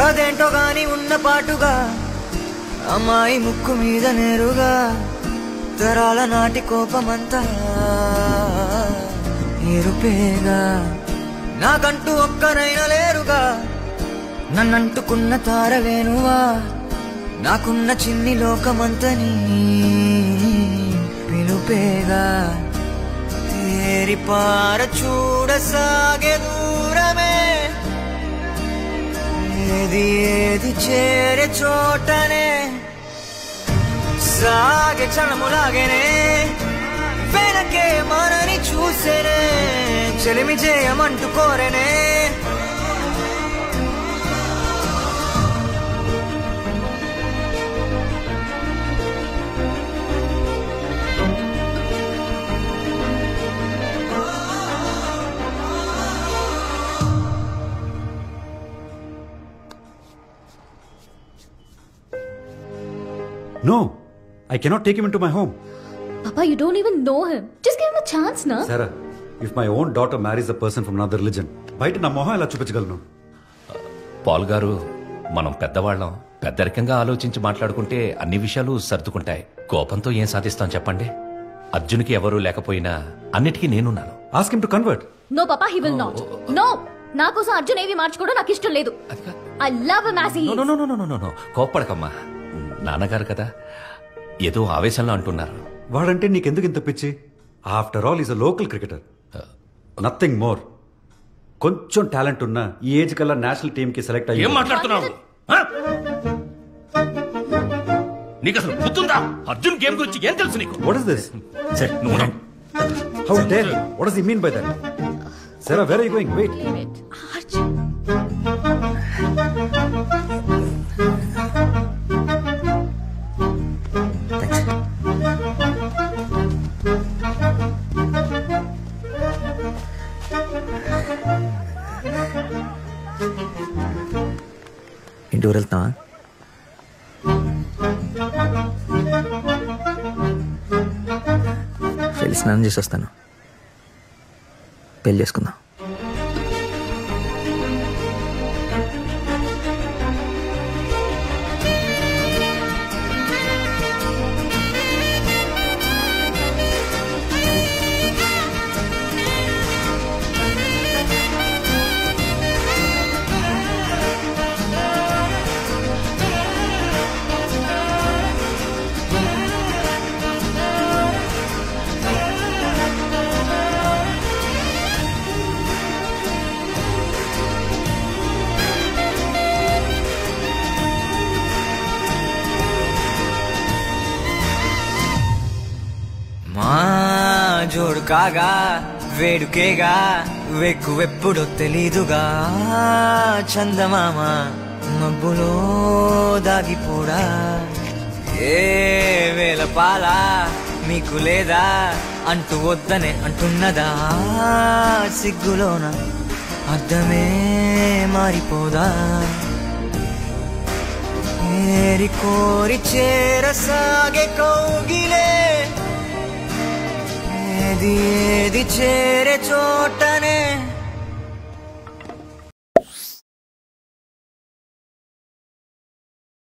అదేంటో గాని ఉన్న పాటుగా అమ్మాయి ముక్కు మీద నేరుగా తరాల నాటి కోపమంతా ఎరుపేగా నాకంటూ ఒక్కరైనా లేరుగా నన్నంటుకున్న తారవేనువా నాకున్న చిన్ని లోకమంతని పిలుపేగా తేరి పార చూడసాగే దూరమే ఏది ఏది చేరే చోటనే సాగే చలములాగేనే వెనకే మనని చూసేనే చెలిమి చేయమంటూ కోరేనే No, I cannot take him into my home. Papa, you don't even know him. Just give him a chance, na? Sarah, if my own daughter marries a person from another religion, బయట నా మొహం ఎలా చూపించగలను? Paul గారు, మనం పెద్దవాళ్ళం, పెద్దరికంగా ఆలోచించి మాట్లాడుకుంటే అన్ని విషయాలు సర్దుకుంటాయి. కోపంతో ఏం సాధిస్తాం చెప్పండి? అర్జున్కి ఎవరూ లేకపోయినా అన్నిటికీ నేనున్నాను. Ask him to convert. No, Papa, he will not. No! నా కోసం అర్జున్ ఏవి మార్చుకోవడం నాకు ఇష్టం లేదు. I love him as he is. No. కోప్పడకమ్మా. నాన్నగారు కదా, ఏదో ఆవేశంలో అంటున్నారు. వాడంటే నీకెందుకు ఇంత పిచ్చి? After all is a local cricketer, nothing more. కొంచెం టాలెంట్ ఉన్నా ఈ ఏజ్ కల్లా నేషనల్ టీమ్ కి సెలెక్ట్ అయ్యి. ఏం మాట్లాడుతున్నావు? నీకు అసలు గుర్తుందా? అర్జున్ గేమ్ గురించి ఏం తెలుసు నీకు? What is this? How dare? What does he mean by that? Sarah, where are you going? Wait. Arjun. ఇంటి ఊరు వెళ్తావా? వెళ్ళి స్నానం చేసి వస్తాను, పెళ్ళి చేసుకుందాం. జోడు కాగా వేడుకేగా వెక్కువెప్పుడో తెలీదుగా చందమామ మబ్బులో దాగిపోడా ఏ వేల పాల మీకు లేదా అంటూ వద్దనే అంటున్నదా సిగ్గులోన అద్దమే మారిపోదా ఏరి కోరి చేరసాగే కౌగిలే ఏది ఏది చేరే చోటనే